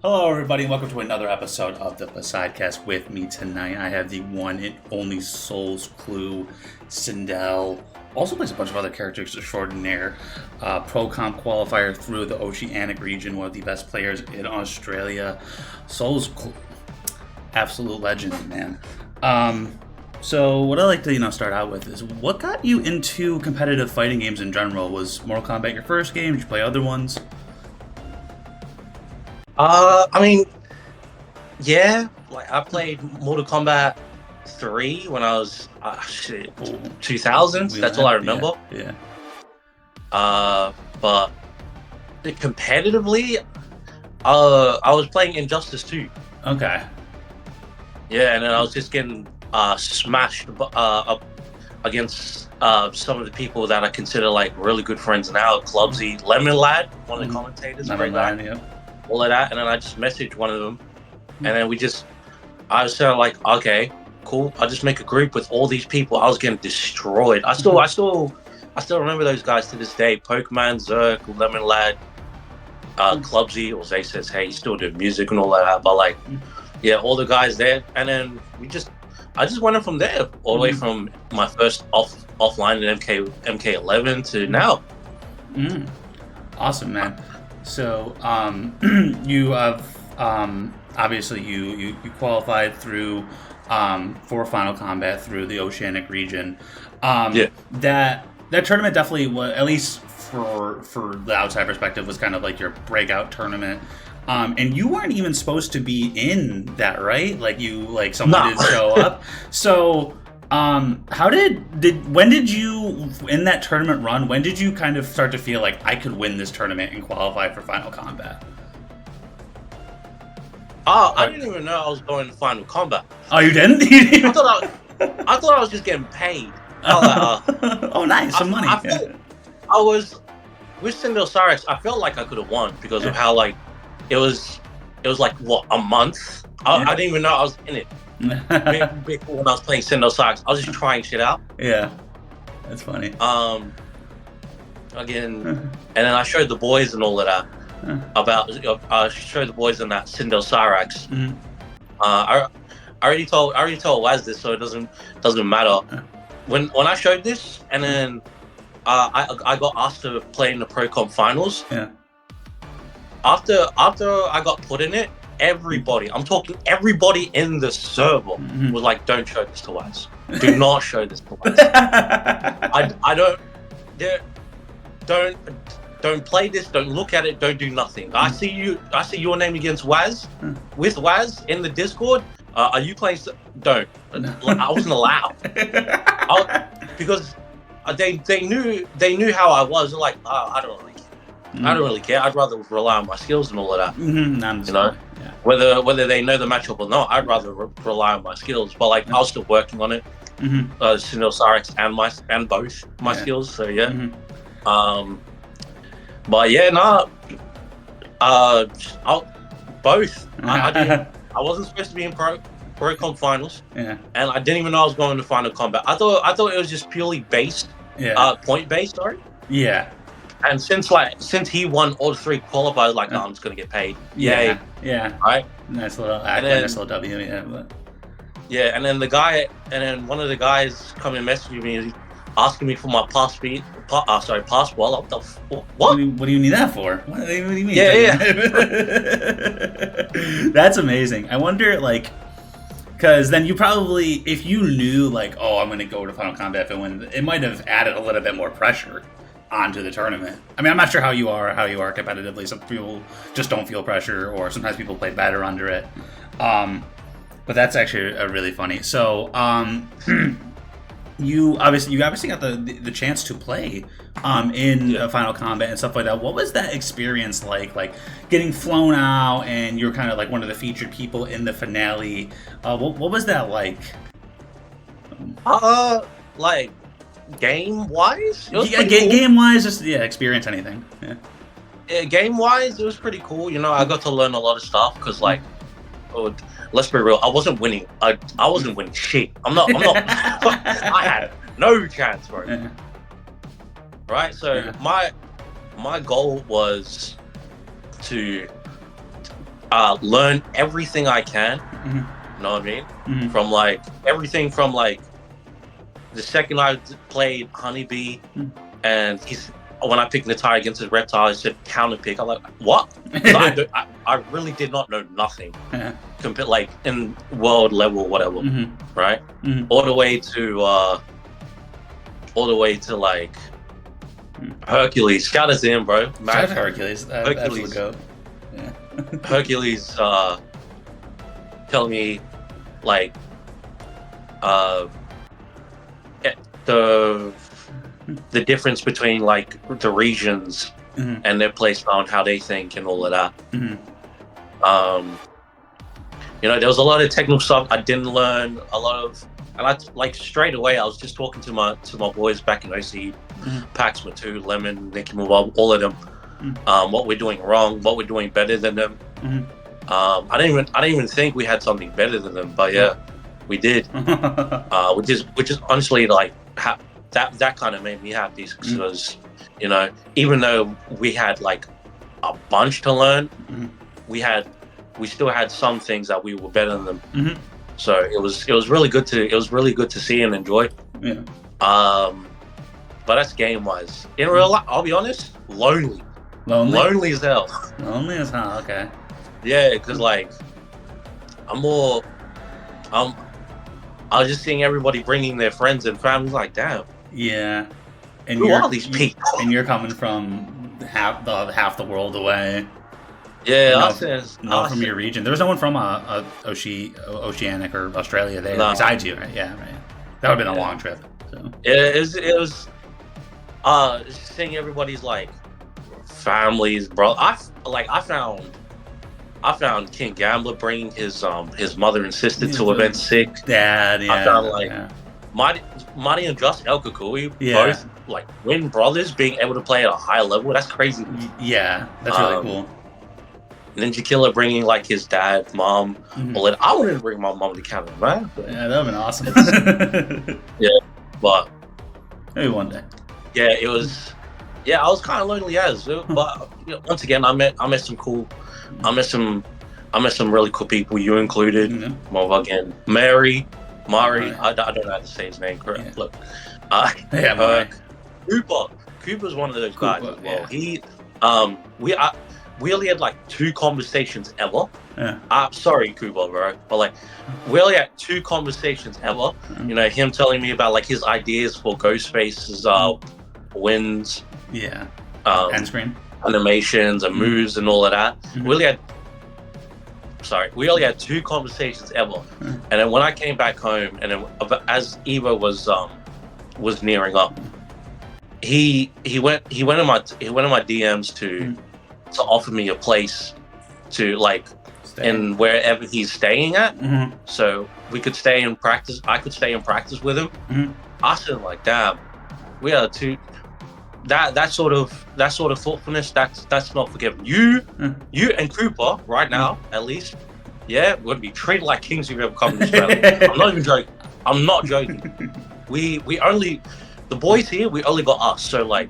Hello, everybody, and welcome to another episode of the Poseidcast. With me tonight, I have the one and only soulsclue, Sindel. Also plays a bunch of other characters extraordinaire. Pro Komp qualifier through the Oceanic region, one of the best players in Australia. soulsclue, absolute legend, man. So what I like to start out with is, what got you into competitive fighting games in general? Was Mortal Kombat your first game? Did you play other ones? I mean, yeah, like I played Mortal Kombat 3 when I was 2000s. That's all I remember. Yeah. But competitively, I was playing Injustice 2. Okay. Yeah, and then I was just getting smashed up against some of the people that I consider like really good friends now. Clubsy, Lemon Lad, one of the commentators, Lemon Lad, yeah. All of that, and then I just messaged one of them, and then I was sort of like, okay, cool. I'll just make a group with all these people. I was getting destroyed. I still remember those guys to this day. Pokemon, Zerk, Lemon Lad, Clubsy, or Zay says, hey, he's still doing music and all that. But like, yeah, all the guys there, and then I just went in from there, all the way from my first offline in MK11 to now. Awesome, man. So, you have obviously you qualified through for Final Kombat through the Oceanic region. That tournament definitely was, at least for the outside perspective, was kind of like your breakout tournament. And you weren't even supposed to be in that, right? Like someone did show up. So, when did you, in that tournament run, when did you kind of start to feel like I could win this tournament and qualify for Final Kombat? I didn't even know I was going to Final Kombat. Oh, you didn't? I thought I was just getting paid. Oh, nice, some money. I was with Sindel Cyrus. I felt like I could have won because of how like it was like what, a month. I didn't even know I was in it. Before when I was playing Sindel Cyrus, I was just trying shit out. Yeah, that's funny. Again, and then I showed the boys and all of that. I showed the boys in that Sindel Cyrax. I already told Waz this, so it doesn't matter. When I showed this, and then I got asked to play in the Pro Komp finals. Yeah. After I got put in it, everybody in the server was like, "Don't show this to Waz. Do not show this to Waz." Don't play this. Don't look at it. Don't do nothing. I see your name against Waz, with Waz in the Discord. Are you playing? Don't. I wasn't allowed because they knew how I was. They're like, I don't really care. I'd rather rely on my skills and all of that. You know, whether they know the matchup or not, I'd rather rely on my skills. But like, I was still working on it. Sinil Sarix and both my skills. So yeah. But yeah, both. I wasn't supposed to be in Pro Komp finals, and I didn't even know I was going to Final Kombat. I thought it was just purely based, point based. Sorry. Yeah. And since he won all three qualifiers, like, I'm just gonna get paid. Yeah. Yay. Yeah. Right. Nice little nice little W. Yeah. But... Yeah, and then one of the guys come and message me, asking me for my passport. What do you need that for? What do you mean? Yeah. That's amazing. I wonder, like, because then you probably, if you knew, like, oh, I'm going to go to Final Kombat and win, it might have added a little bit more pressure onto the tournament. I mean, I'm not sure how you are competitively. Some people just don't feel pressure, or sometimes people play better under it. But that's actually really funny. So, You obviously got the chance to play in Final Kombat and stuff like that. What was that experience like getting flown out, and you're kind of like one of the featured people in the finale? What was that like? Like game wise? Game wise, just experience anything. Yeah, game wise, it was pretty cool. You know, I got to learn a lot of stuff because like. Let's be real. I wasn't winning. I wasn't winning shit. I'm not. I had no chance, bro. Right. So my goal was to learn everything I can. Mm-hmm. You know what I mean? Mm-hmm. From like everything from like the second I played Honeybee, and when I picked Natai against his reptile, he said counter pick. I'm like, what? I really did not know nothing. Compared like in world level, whatever, right? All the way to like Hercules. Shout out to him, bro. Shout out to Hercules. Hercules. Go. Yeah. Hercules telling me like the difference between like the regions and their placement, how they think and all of that. There was a lot of technical stuff I didn't learn a lot of, and I like straight away I was just talking to my boys back in OC, Pax, Matu, Lemon, Nicky Mubab, all of them, what we're doing wrong, what we're doing better than them. I didn't even think we had something better than them, but yeah, we did. Which is honestly like that kind of made me happy, because even though we had like a bunch to learn, we still had some things that we were better than them. So it was really good to see and enjoy. Yeah. But that's game wise. In real life, I'll be honest, lonely as hell. Lonely as hell. Okay. Yeah, because like I was just seeing everybody bringing their friends and family. Like, damn. Yeah. And who are these people? And you're coming from half the world away. Yeah, not from your region. There was no one from Oceanic or Australia there besides you, right? Yeah, right. That would have been a long trip. So. It was seeing everybody's like families, bro. I found King Gambler bringing his mother and sister to event 6. Dad, yeah. I found like Marty and Just El Kakui, both like twin brothers, being able to play at a high level. That's crazy. Yeah, that's really cool. Ninja Killer bringing like his dad, mom. Well, I wanted to bring my mom to Canada, man. Yeah, that would have been awesome. Yeah, but maybe one day. Yeah, it was. Yeah, I was kind of lonely but once again, I met some really cool people. You included. Again, Mari. I don't know how to say his name correct. Yeah. Look, Cooper's one of those guys as well. Yeah. We only had like 2 conversations ever. Yeah. Sorry, Cooper, bro, but like we only had 2 conversations ever. Him telling me about like his ideas for Ghostface's wins. Yeah. End screen animations and moves and all of that. We only had 2 conversations ever. And then when I came back home, and then as Evo was nearing up, he went in my DMs to offer me a place to like in wherever he's staying at, so we could stay and practice. I could stay and practice with him. I said like, damn, we are that sort of thoughtfulness. That's not forgiven. You and Cooper right now, at least, we're gonna be treated like kings if you ever come to Australia. I'm not even joking. I'm not joking. We only. The boys here, we only got us. So like,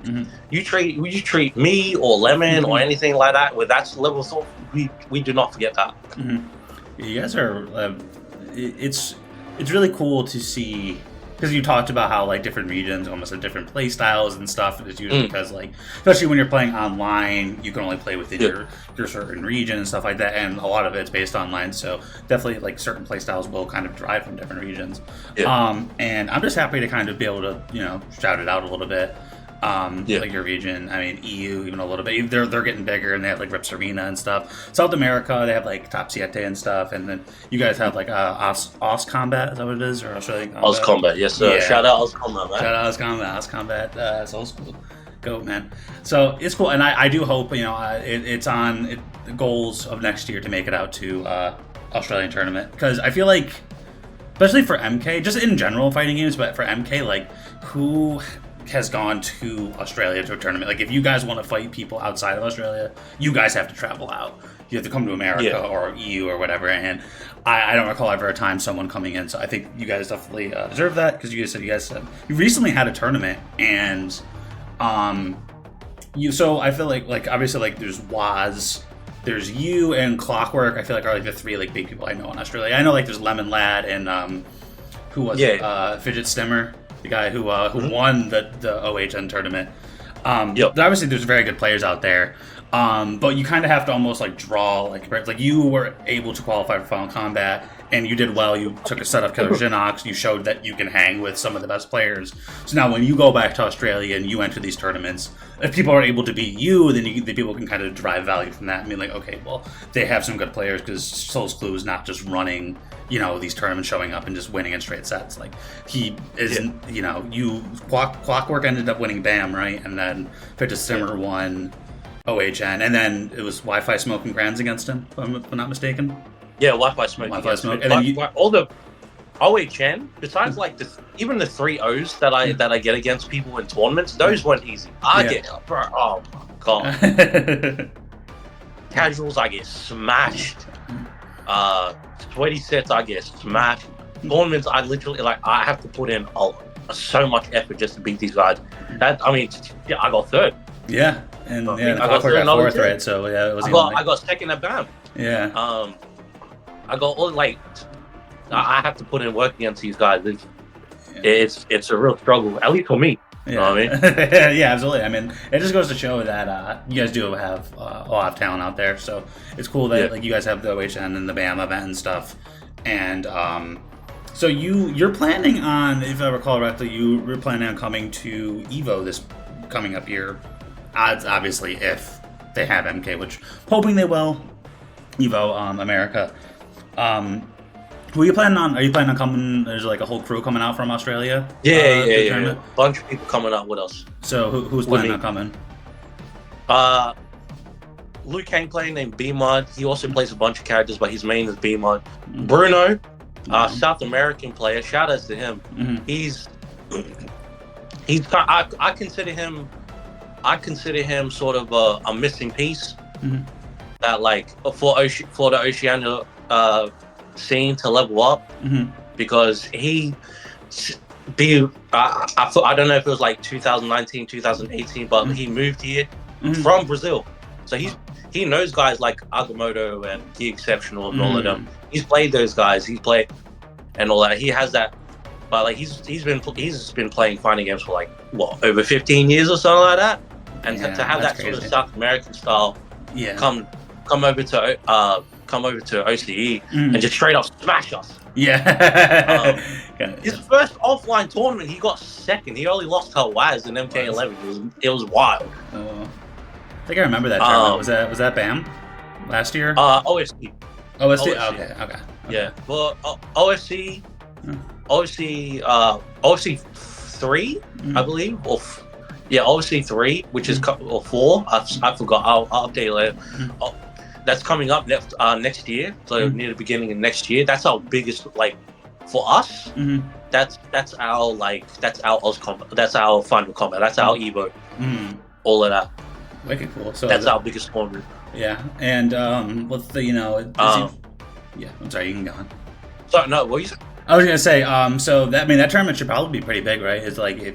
you treat me or Lemon or anything like that with that level of thought, we do not forget that. You guys are. It's really cool to see, because you talked about how like different regions almost have different play styles and stuff. And it's usually because like, especially when you're playing online, you can only play within your certain region and stuff like that. And a lot of it's based online, so definitely like certain play styles will kind of drive from different regions. And I'm just happy to kind of be able to shout it out a little bit. Like your region, I mean EU even a little bit. They're getting bigger, and they have like Rips Arena and stuff. South America, they have like Top 7 and stuff, and then you guys have like AusKombat, is that what it is, or Australian Combat? AusKombat, yes sir. Yeah. Shout out AusKombat, man. Shout out AusKombat, soulsclue. Go, man. So it's cool, and I do hope it's on the goals of next year to make it out to Australian tournament, because I feel like, especially for MK, just in general fighting games, but for MK, like who has gone to Australia to a tournament? Like, if you guys want to fight people outside of Australia, you guys have to travel out. You have to come to America or EU or whatever. And I don't recall ever a time someone coming in. So I think you guys definitely deserve that, because you guys said you recently had a tournament, and so I feel like obviously like there's Waz there's you and Clockwork. I feel like are like the three like big people I know in Australia. I know like there's Lemon Lad and who was it? Fidget Stimmer, the guy who won the OHN tournament. Obviously there's very good players out there. But you kind of have to almost like draw like you were able to qualify for Final Kombat and you did well. You took a set of Killer Jinox. You showed that you can hang with some of the best players. So now when you go back to Australia and you enter these tournaments, if people are able to beat you, then the people can kind of derive value from that and be like, okay, well, they have some good players because soulsclue is not just running, these tournaments, showing up and just winning in straight sets. Like he isn't, Clockwork ended up winning BAM, right? And then Fidget Simmer won OHN, and then it was Wi-Fi Smoke and Grands against him, if I'm not mistaken. Yeah, Wi-Fi Smoke. And then all the OHN, besides like even the 3-0s that I get against people in tournaments, those weren't easy. Oh my god. Casuals, I get smashed. Sweaty sets, I get smashed. Tournaments, I literally I have to put in so much effort just to beat these guys. I got third. Yeah, and I got fourth, right? So yeah, it was. I got second at BAM. Yeah. I got all I have to put in work against these guys. It's a real struggle, at least for me. Yeah. You know what I mean? Yeah, absolutely. I mean, it just goes to show that you guys do have a lot of talent out there. So it's cool that you guys have the OHN and the BAM event and stuff. And so you're planning on, if I recall correctly, you're planning on coming to Evo this coming up year. Odds, obviously, if they have MK, which hoping they will. Evo America. Who are you planning on? Are you planning on coming? There's like a whole crew coming out from Australia. Yeah. Bunch of people coming out with us. So who's planning on coming? Luke Hangplay named B-Mod. He also plays a bunch of characters, but his main is B-Mod. Bruno, South American player. Shout outs to him. He's I consider him sort of a missing piece that for the Oceania scene to level up because I don't know if it was 2019, 2018, but he moved here from Brazil, so he knows guys like Agamotto and The Exceptional and all of them. He's played those guys. He's played and all that. He has that, but he's been playing fighting games for over 15 years or something like that. And to have that crazy sort of South American style come over to OCE and just straight up smash us. Yeah. His first offline tournament, he got second. He only lost to Waz in MK11. It was wild. I think I remember that tournament. Was that BAM last year? OFC. OFC. Okay. Yeah. Well, OFC 3, I believe, OFC 3, which is or 4. I forgot. I'll update later. That's coming up next year. So near the beginning of next year. That's our biggest for us. That's our AusKombat. That's our Final Kombat. That's our Evo. All of that. Wicked cool. So that's our biggest tournament. Yeah, and what's the yeah. I'm sorry. You can go on. So no, what you said? I was gonna say, so that that tournament should probably be pretty big, right? It's especially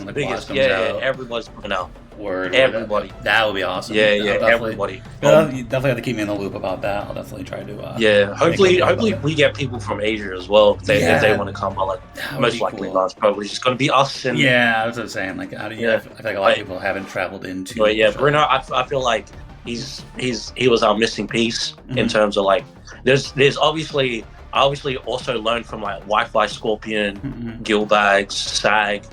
the biggest. Everybody's coming out. Word. Everybody. That would be awesome. Yeah, everybody. You definitely have to keep me in the loop about that. I'll definitely try to. Hopefully we get people from Asia as well if they want to come. But most likely not. It's probably just going to be us. And yeah, I was just saying. I feel like a lot of people haven't traveled into. But yeah, Bruno, I feel like he was our missing piece in terms of there's obviously. I obviously also learned from Wi-Fi Scorpion, Gilbags, Sag,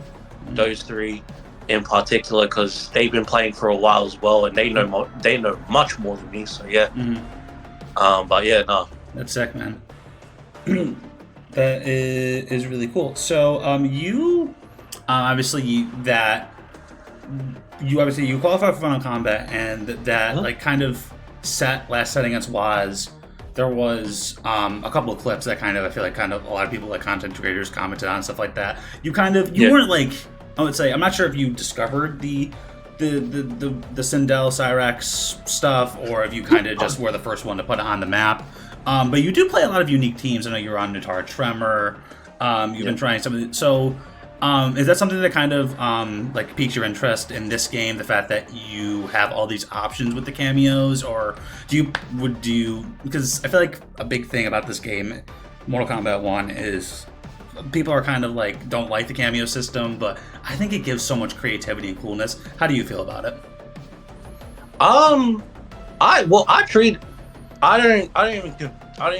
those three in particular because they've been playing for a while as well, and they know much more than me. So yeah, but yeah, no, that's sick, man. That is really cool. So you obviously you qualified for Final Kombat, and that kind of last set against Waz. There was a couple of clips that I feel like a lot of people content creators commented on, stuff like that. You weren't I would say, I'm not sure if you discovered the Sindel Cyrax stuff or if you just were the first one to put it on the map. But you do play a lot of unique teams. I know you're on Natara Tremor. You've been trying some of the, so Is that something that kind of like piques your interest in this game? The fact that you have all these options with the cameos, or would you? Because I feel like a big thing about this game, Mortal Kombat 1, is people are kind of like don't like the cameo system, but I think it gives so much creativity and coolness. How do you feel about it? I don't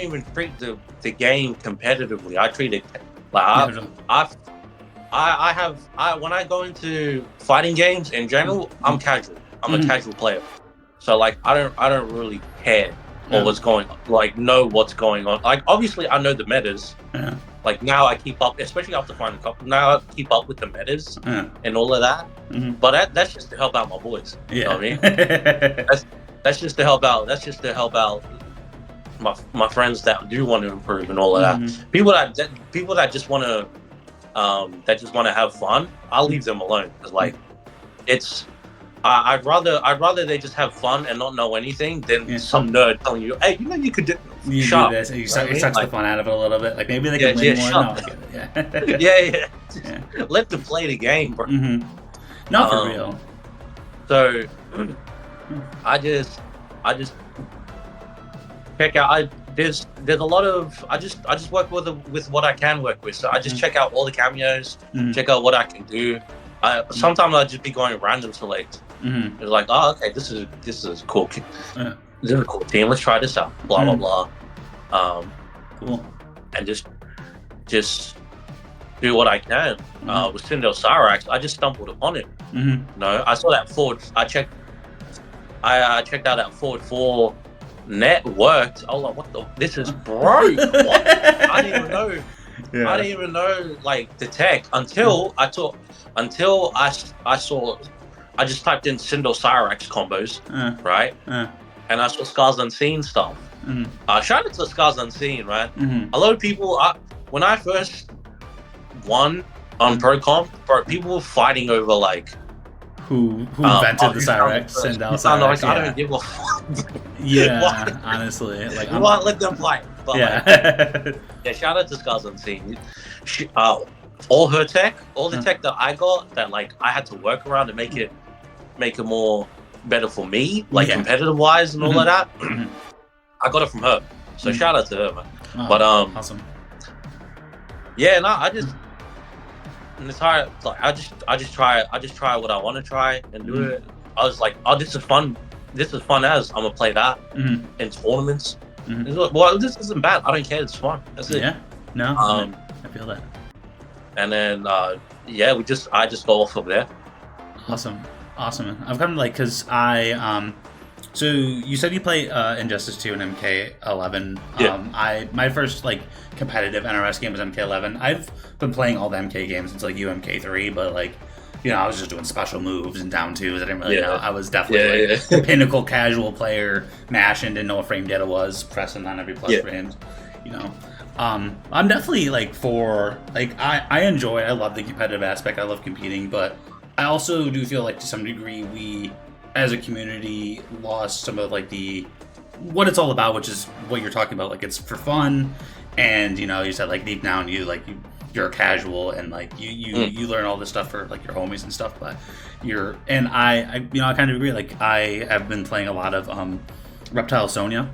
even treat the game competitively. I treat it like when I go into fighting games in general, I'm casual. I'm a casual player, so like I don't really care what's going know what's going on. Like obviously I know the metas. Yeah. Like now I keep up, especially after Final Cup. Now I keep up with the metas and all of that. But that's just to help out my boys. You know what I mean? that's just to help out. That's just to help out my friends that do want to improve and all of that. People that just want to have fun, I'll leave them alone, because like it's I'd rather they just have fun and not know anything than some nerd telling you, hey, you know you could do this. You sucks the fun out of it a little bit. Like maybe they can win more. No, yeah. Let them play the game, bro. Not for real. So I just check out. There's a lot of I just work with what I can work with. So I just check out all the cameos, check out what I can do. Sometimes I'll just be going random select. It's like, oh, okay, this is cool. This is a cool team. Let's try this out. Blah blah blah. Cool. And just do what I can. With Sindel Cyrax, I just stumbled upon it. No, I saw that forward. I checked out that forward 4 net worked. I was like, what the? This is broke. What? I didn't even know. Yeah. I didn't even know like the tech until I saw. I just typed in Sindel Cyrax combos, right? And I saw Scars Unseen stuff. Shout out to Scars Unseen, right? A lot of people, when I first won on Pro Komp, people were fighting over like who invented the Cyrax, Sindel Cyrax. I don't give a fuck. Yeah, honestly, like you want to let them fight. But shout out to Scars Unseen. All her tech, all the tech that I got, that like I had to work around to make it more better for me, like competitive wise and all of that. I got it from her, so shout out to her, man. But awesome. Yeah, no, it's hard. Like I just try what I want to try and do it. I was like, oh, this is fun. This is fun as I'm gonna play that in tournaments. Well, this isn't bad. I don't care. It's fun. That's it. Yeah. No. I feel that. And then I just go off of there. Awesome. I've kind of like, because so you said you play Injustice 2 and MK11. Yeah. My first like competitive NRS game was MK11. I've been playing all the MK games since like UMK3, but like, you know, I was just doing special moves and down twos. I didn't really know. I was definitely the pinnacle casual player, mashing, didn't know what frame data was, pressing on every plus frames, you know. I'm definitely like for like I love the competitive aspect. I love competing, but I also do feel like to some degree we as a community lost some of like what it's all about, which is what you're talking about. Like it's for fun, and you know, you said like deep down you're a casual and like you learn all this stuff for like your homies and stuff, but I kind of agree. Like I have been playing a lot of Reptile Sonya.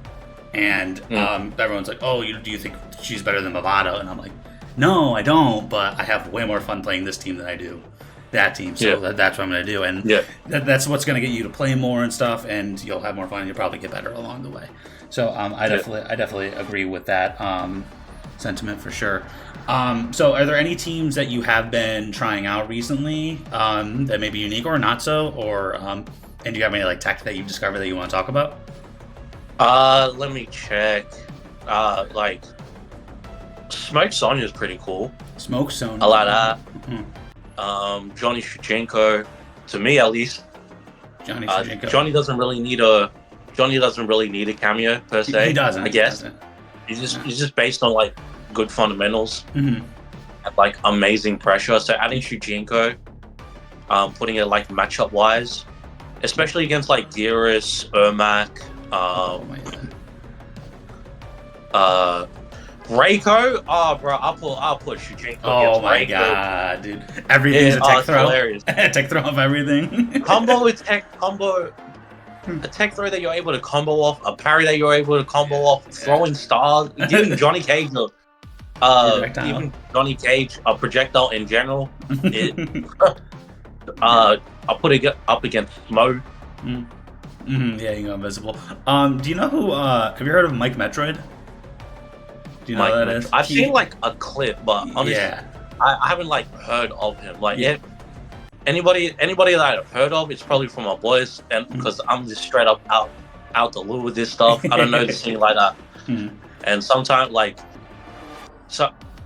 And everyone's like, oh, do you think she's better than Bavado? And I'm like, no, I don't, but I have way more fun playing this team than I do that team. So that's what I'm going to do. And that's what's going to get you to play more and stuff, and you'll have more fun, and you'll probably get better along the way. So I definitely agree with that sentiment for sure. So are there any teams that you have been trying out recently that may be unique or not so? Or and do you have any like tech that you've discovered that you want to talk about? Let me check. Like Smoke Sonya is pretty cool. Smoke Sonya. I like that. Johnny Shevchenko, to me at least. Johnny Shevchenko. Johnny doesn't really need a cameo per se. He doesn't. I guess. He's just based on like good fundamentals and like amazing pressure. So adding Shevchenko, putting it like matchup wise, especially against like Geras, Ermac. Reiko? Oh, bro, I'll put Shujinko Oh against my Reiko. god, dude! Everything's a tech throw. Hilarious. A tech throw of everything. Combo is combo. A tech throw that you're able to combo off, a parry that you're able to combo off, throwing stars, even Johnny Cage, even Johnny Cage, a projectile in general. I'll put it up against Mo. Yeah, you go invisible. Do you know who? Have you heard of Mike Metroid? Do you know who that is? I've seen like a clip, but honestly, yeah, I haven't like heard of him. Like, anybody that I've heard of, it's probably from my boys, and because I'm just straight up out the loop with this stuff. I don't know the scene like that. And sometimes,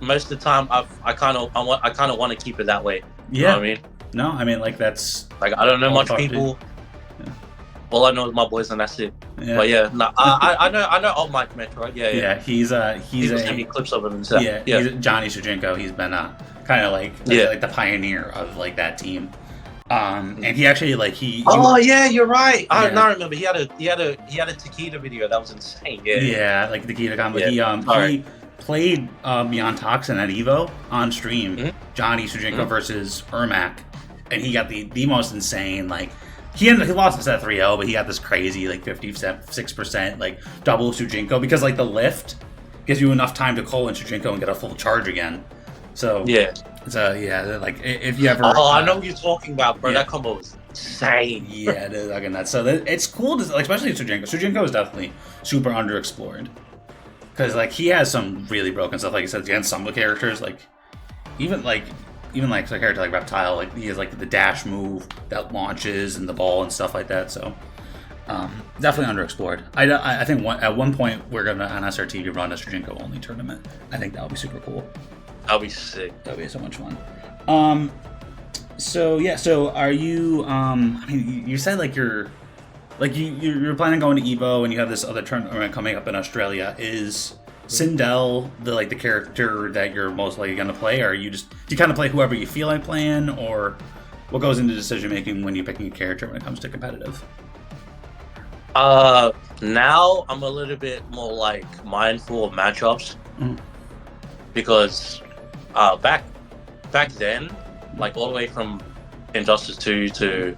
most of the time, I kind of want to keep it that way. You know what I mean? No, I mean like that's like I don't know much people. All I know is my boys, and that's it. Yeah. But yeah, no, I know of Mike Metroid. Yeah. He's sent me clips of him and stuff. He's Johnny Shujinko. He's been kind of like the pioneer of like that team. And he actually like he. Oh yeah, you're right. I remember he had a Takeda video that was insane. Yeah, like the Takeda combo. He played Beyond Toxin at Evo on stream. Johnny Shujinko versus Ermac, and he got the most insane like. He lost his set 3-0, but he got this crazy like 56% like double Shujinko because like the lift gives you enough time to call in Shujinko and get a full charge again. So like if you ever I know what you're talking about, bro. That combo is insane. Yeah, it is like nuts. So it's cool to like, especially Shujinko. Shujinko is definitely super underexplored because like he has some really broken stuff. Like I said, against some of the characters, like even like a character like Reptile, like he has like the dash move that launches and the ball and stuff like that. So definitely underexplored. I think at one point we're gonna on SRT run a Shujinko only tournament. I think that would be super cool. That'll be sick. That'd be so much fun. So are you? I mean, you said like you're planning on going to Evo and you have this other tournament coming up in Australia. Is Sindel the character that you're most likely going to play, or do you kind of play whoever you feel like playing, or what goes into decision making when you're picking a character when it comes to competitive? Now I'm a little bit more like mindful of matchups because back then, like all the way from Injustice 2 to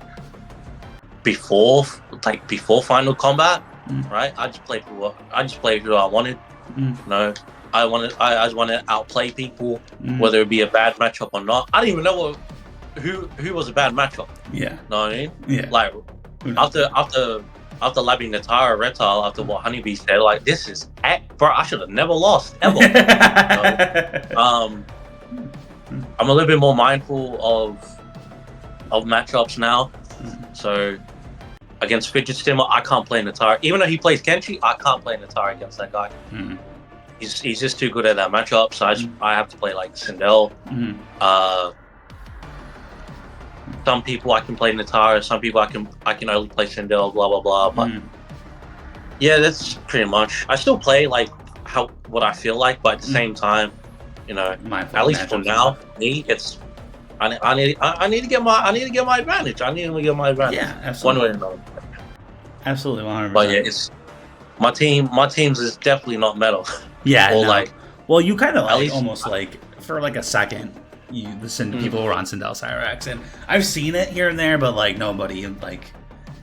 before Final Kombat, right? I just played who I wanted. No, I just wanted to outplay people, whether it be a bad matchup or not. I didn't even know who was a bad matchup. Yeah, know what I mean? Yeah. Like after labbing Natara Reptile, after what Honeybee said, like this is bro, I should have never lost ever. I'm a little bit more mindful of matchups now. So against Fidget Spinner, I can't play Natara. Even though he plays Kenshi, I can't play Natara against that guy. He's just too good at that matchup. So I have to play like Sindel. Some people I can play Natara. Some people I can only play Sindel. Blah blah blah. But yeah, that's pretty much. I still play like what I feel like, but at the same time, you know, at least for now, it's. I need to get my advantage. I need to get my advantage. Yeah, absolutely. One way or another. Absolutely, 100%. But yeah, it's my team's is definitely not metal. Yeah, or no. like, well, you kind of like almost like for like a second, people were on Sindel Cyrax, and I've seen it here and there, but like nobody like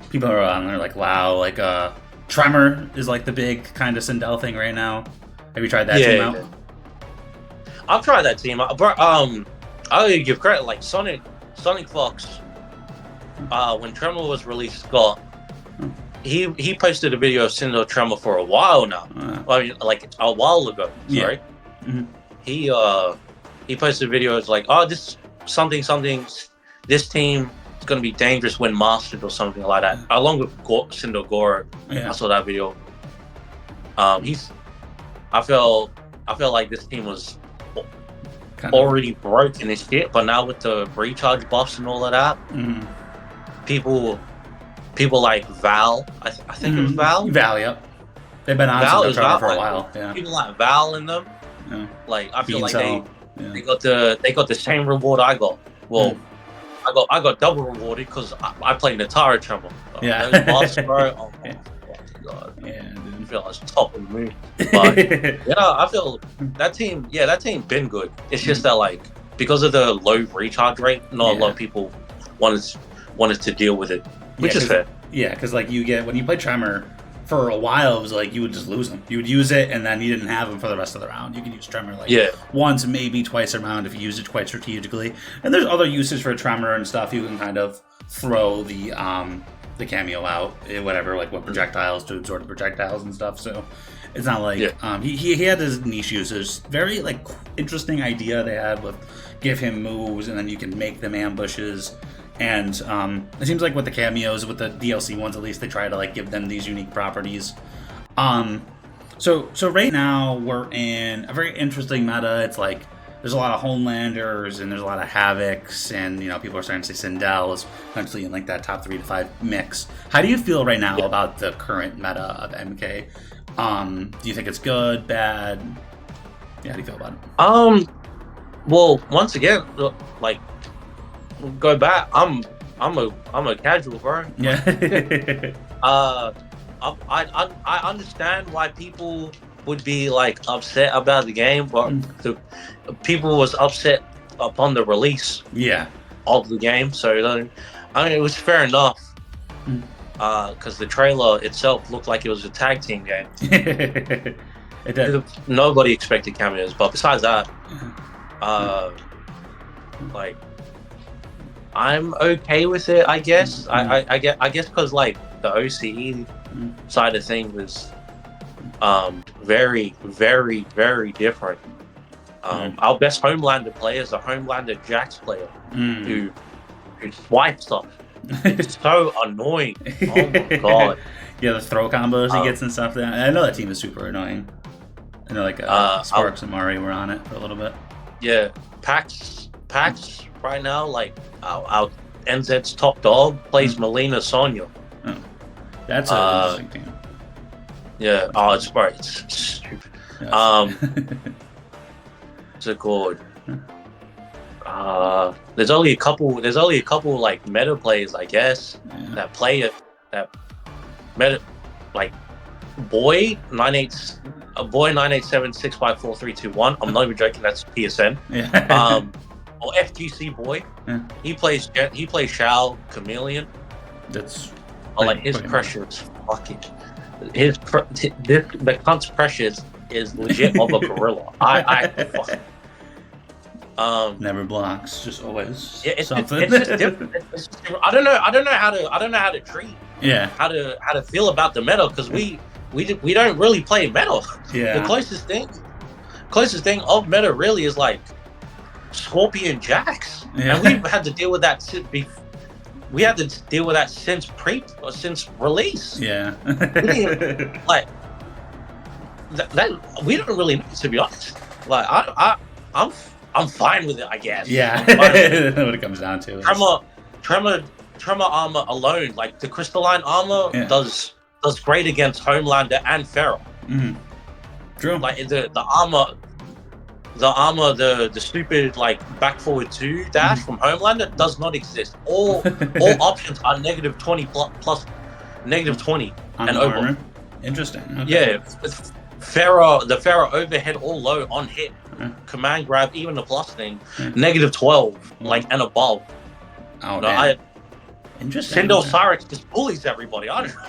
people are on there like wow, like Tremor is like the big kind of Sindel thing right now. Have you tried that team out? I've tried that team out, but I'll give credit, like Sonic Fox, when Tremor was released, he posted a video of Sindel Tremor for a while now. I mean, like a while ago. Sorry. He posted videos like, oh, this something. This team is gonna be dangerous when mastered or something like that. Along with Sindel Goro, I saw that video. I felt like this team was already broken and shit, but now with the recharge buffs and all of that, people like Val, I think it was Val. Yep. They've been on Sindel for a while. Yeah. People like Val in them. Yeah. Like I feel like they got the same reward I got. Well, I got double rewarded because I played Natara Tremor. Yeah. Those buffs, bro. Oh my god. Yeah, dude. feel I was top of the moon. But I feel that team been good. It's just that like because of the low recharge rate, not a lot of people wanted to deal with it, which is fair. Yeah, because like when you play Tremor, for a while it was like you would just lose them. You would use it and then you didn't have them for the rest of the round. You could use Tremor once, maybe twice a round if you use it quite strategically. And there's other uses for Tremor and stuff. You can kind of throw the cameo out, whatever, like what projectiles to absorb the projectiles and stuff. So it's not like he had his niche uses. Very like interesting idea they had with give him moves and then you can make them ambushes. And it seems like with the cameos, with the DLC ones at least, they try to like give them these unique properties. So right now we're in a very interesting meta. It's like there's a lot of Homelanders and there's a lot of Havocs, and people are starting to say Sindel is potentially in like that top 3 to 5 mix. How do you feel right now about the current meta of MK? Do you think it's good, bad? Yeah, how do you feel about it? Well, once again, like go back. I'm a casual, bro. Yeah. I understand why people would be like upset about the game, but the people was upset upon the release of the game. So I mean, it was fair enough because the trailer itself looked like it was a tag team game. It did. Nobody expected cameos, but besides that, like I'm okay with it, I guess. I guess because like the OCE side of things was very, very, very different. Our best Homelander player is a Homelander Jax player who swipes stuff. It's so annoying. Oh my god. Yeah, the throw combos he gets and stuff. I know that team is super annoying. I know like Sparks and Mari were on it for a little bit. Yeah, Pax right now, like our NZ's top dog plays Melina Sonya. Oh. That's an interesting team. Yeah, it's great. It's stupid. Yes. What's it called? There's only a couple like meta players, I guess, that play it. That meta, like boy 987654321. I'm not even joking. That's PSN. Yeah. Or FGC boy. Yeah. He plays Shao Chameleon. That's. Like his pressure is fucking. The cunt's pressure is legit of a gorilla. Never blocks, just always. Yeah, it's something. It's just different. I don't know how to treat. Yeah. How to feel about the meta because we don't really play meta. Yeah. The closest thing of meta really is like Scorpion Jax, and we've had to deal with that since since release. Yeah. We didn't, like that. We don't really know, to be honest. Like I'm fine with it, I guess. Yeah. That's what it comes down to. Tremor armor alone, like the crystalline armor, does great against Homelander and Pharaoh. Mm-hmm. True. Like the stupid like back forward 2 dash from Homelander does not exist. All options are -20 plus -20 and over. Armor. Interesting. Okay. Yeah, the Pharaoh overhead all low on hit, command grab, even the plus thing, -12 like and above. Oh, no, interesting. Sindel Cyrix just bullies everybody. I don't know.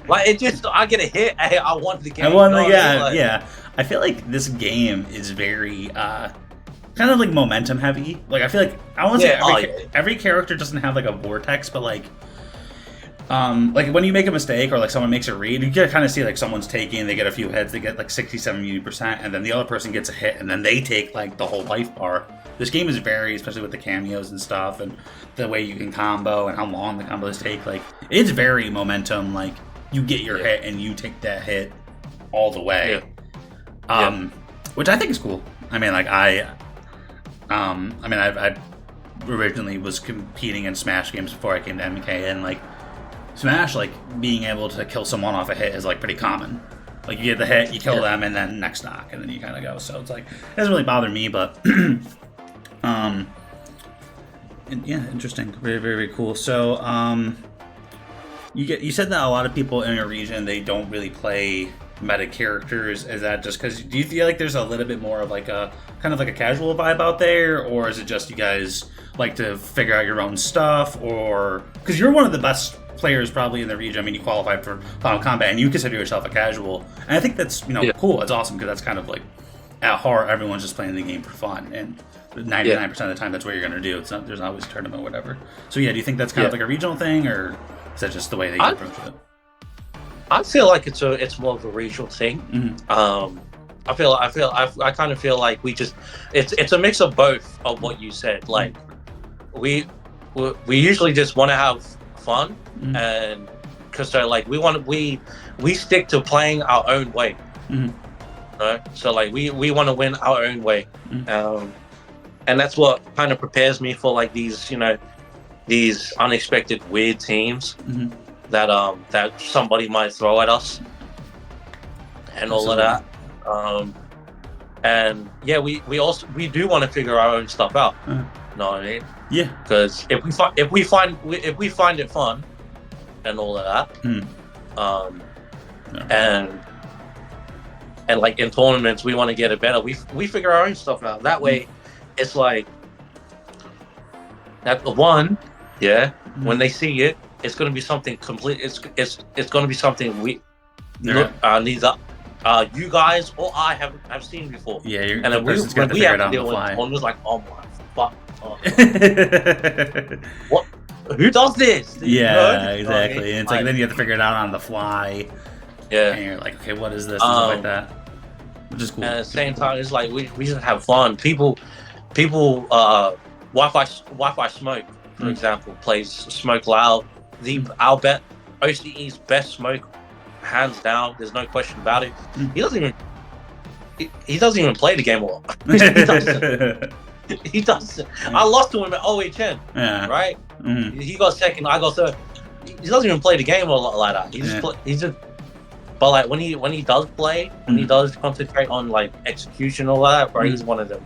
Like it just, I get a hit. Hey, I won the game. Yeah. I feel like this game is very kind of like momentum heavy. Like I feel like I want to say every character doesn't have like a vortex, but like when you make a mistake or like someone makes a read, you can kind of see like someone's taking, they get a few hits, they get like 60-70%, and then the other person gets a hit, and then they take like the whole life bar. This game is very, especially with the cameos and stuff, and the way you can combo and how long the combos take. Like it's very momentum. Like you get your hit and you take that hit all the way. Which I think is cool. I mean, like I originally was competing in Smash games before I came to MK, and like Smash, like being able to kill someone off a hit is like pretty common. Like you get the hit, you kill them, and then next stock, and then you kind of go. So it's like it doesn't really bother me, but interesting, very very cool. So You said that a lot of people in your region, they don't really play meta characters. Is that just because, do you feel like there's a little bit more of like a kind of like a casual vibe out there, or is it just you guys like to figure out your own stuff? Or because you're one of the best players probably in the region. I mean, you qualified for Final Kombat and you consider yourself a casual, and I think that's cool. It's awesome because that's kind of like at heart everyone's just playing the game for fun, and 99% of the time that's what you're going to do. It's not, there's always a tournament or whatever. So yeah, do you think that's kind of like a regional thing, or is that just the way they approach it? I feel like it's more of a regional thing. Mm-hmm. I kind of feel like it's a mix of both of what you said. Like we usually just want to have fun, mm-hmm. and because like we stick to playing our own way. Mm-hmm. Right? So like we want to win our own way. Mm-hmm. And that's what kind of prepares me for like these unexpected weird teams, mm-hmm. that somebody might throw at us and all of that. And yeah, we do want to figure our own stuff out. You know what I mean? Yeah. Because if we find it fun and all of that, and like in tournaments we want to get it better, we figure our own stuff out. That way, it's like that one. Yeah, when they see it, it's going to be something complete. It's going to be something neither you guys or I have seen before. Yeah, and then when we have to deal with it, one was like, oh my fuck. What? Who does this? Yeah, exactly. And it's like then you have to figure it out on the fly. Yeah, and you're like, okay, what is this? And stuff like that. Which is cool. And at the same time, it's like we just have fun. People, Wi-Fi Smoke, for example, plays Smoke Loud. I'll OCE's best Smoke, hands down. There's no question about it. He doesn't even play the game well. He doesn't. I lost to him at OHN. Yeah. Right. Mm-hmm. He got second. I got third. He doesn't even play the game well like that. He's just. But like when he does play, when he does concentrate on like execution and all that, bro, he's one of them.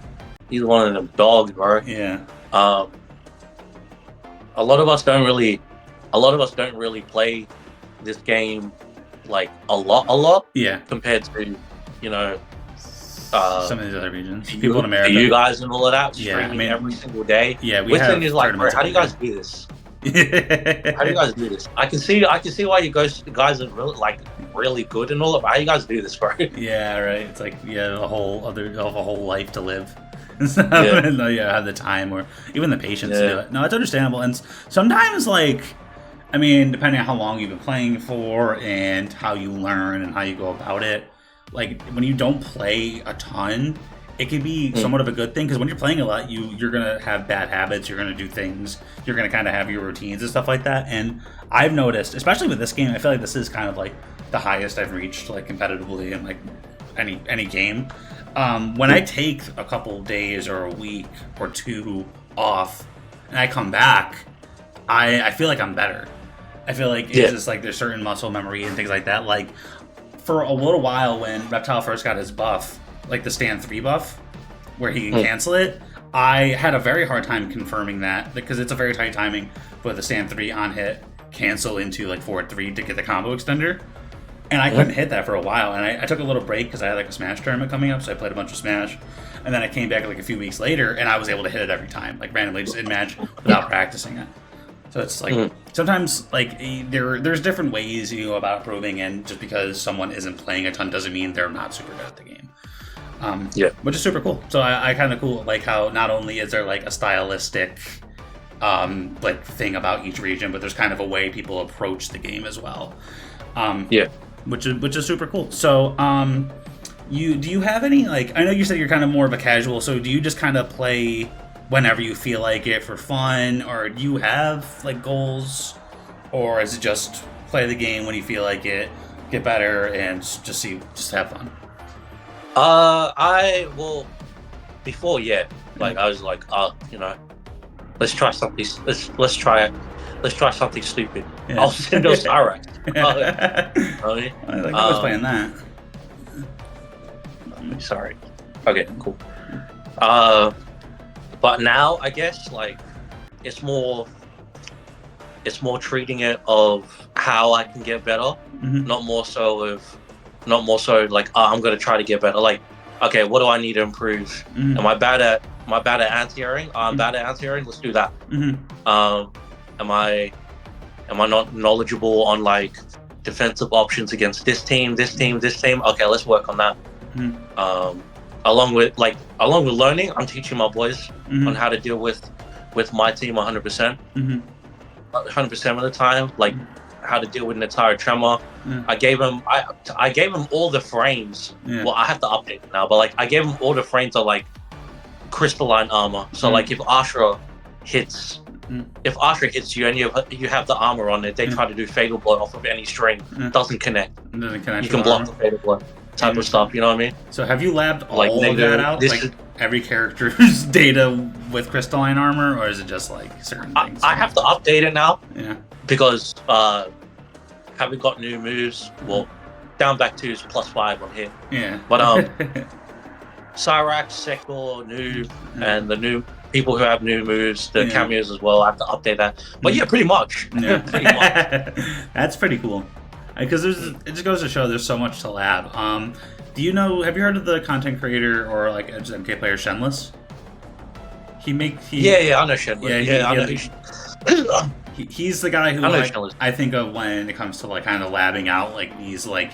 He's one of them dogs, bro. Yeah. A lot of us don't really play this game like a lot. Yeah. Compared to, some of these other regions, people in America, you guys and all of that, streaming every single day. Yeah, which thing is like, bro, how do you guys do this? How do you guys do this? I can see why you guys are really good and all that, but how do you guys do this, bro? Yeah, right. It's like a whole life to live. And stuff. Yeah. And have the time or even the patience to do it. No, it's understandable. And sometimes, depending on how long you've been playing for and how you learn and how you go about it, like when you don't play a ton, it can be somewhat of a good thing, because when you're playing a lot, you're gonna have bad habits, you're gonna do things, you're gonna kind of have your routines and stuff like that. And I've noticed, especially with this game, I feel like this is kind of like the highest I've reached like competitively in like any game. When I take a couple days or a week or two off and I come back, I feel like I'm better. I feel like it's just like there's certain muscle memory and things like that. Like for a little while when Reptile first got his buff, like the stand 3 buff, where he can cancel it, I had a very hard time confirming that, because it's a very tight timing for the stand 3 on hit, cancel into like forward 3 to get the combo extender. And I couldn't hit that for a while, and I took a little break because I had like a Smash tournament coming up, so I played a bunch of Smash, and then I came back like a few weeks later, and I was able to hit it every time, like randomly, just in match without practicing it. So it's like sometimes like there's different ways you go about improving, and just because someone isn't playing a ton doesn't mean they're not super good at the game. Which is super cool. So I kind of cool like how not only is there like a stylistic like thing about each region, but there's kind of a way people approach the game as well. Which is super cool. So do you have any, like, I know you said you're kind of more of a casual, so do you just kind of play whenever you feel like it for fun, or do you have like goals, or is it just play the game when you feel like it, get better, and just have fun? I will before like I was like, let's try something. Let's try something stupid. Yeah. I'll send those Cyrex. I was playing that. Sorry. Okay, cool. But now I guess like it's more it's more treating it of how I can get better, not more so like, oh, I'm gonna try to get better. Like, okay, what do I need to improve? Am I bad at anti-airing? I'm bad at anti-airing. Let's do that. Am I not knowledgeable on like defensive options against this team? Okay, let's work on that. Along with learning, I'm teaching my boys on how to deal with my team 100%. 100% of the time, like how to deal with an entire tremor. I gave him all the frames. Well, I have to update it now, but like I gave him all the frames of like crystalline armor. So like if Ashra hits you and you have the armor on it, they try to do fatal blow off of any string. Doesn't connect. You can block the fatal blow type of stuff. You know what I mean? So have you labbed all of that out? Like every character's data with crystalline armor, or is it just like certain things? I have to update it now. Yeah. Because having got new moves, well, down back 2 is +5 on hit. Yeah. But Cyrax, Sektor, noob, and the new people who have new moves, the cameos as well, I have to update that. But yeah, pretty much. Yeah. Pretty much. That's pretty cool. Because it just goes to show there's so much to lab. Have you heard of the content creator or like MK player Shenless? Yeah, I know Shenless. Yeah, I know. He's the guy who I think of when it comes to like kind of labbing out like these like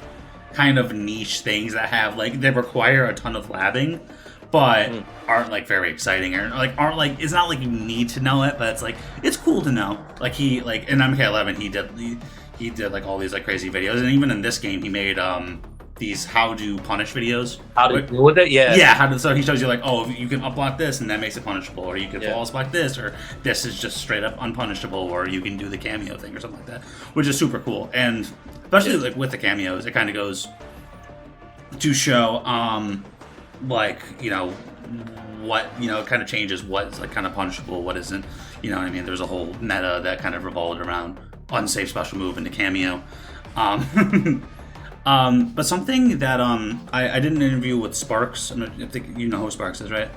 kind of niche things that have like they require a ton of labbing, but aren't like very exciting or like aren't like it's not like you need to know it, but it's like it's cool to know. Like he like in MK11 he did like all these like crazy videos, and even in this game he made these how to punish videos. How to deal with it? Yeah. Yeah, so he shows you like, oh, you can up block this and that makes it punishable, or you can false block this, or this is just straight up unpunishable, or you can do the cameo thing or something like that, which is super cool. And especially like with the cameos, it kind of goes to show like, you know, what, you know, kind of changes what's like kind of punishable, what isn't, you know what I mean? There's a whole meta that kind of revolved around unsafe special move into cameo. But something that I did an interview with Sparks. I think you know who Sparks is, right?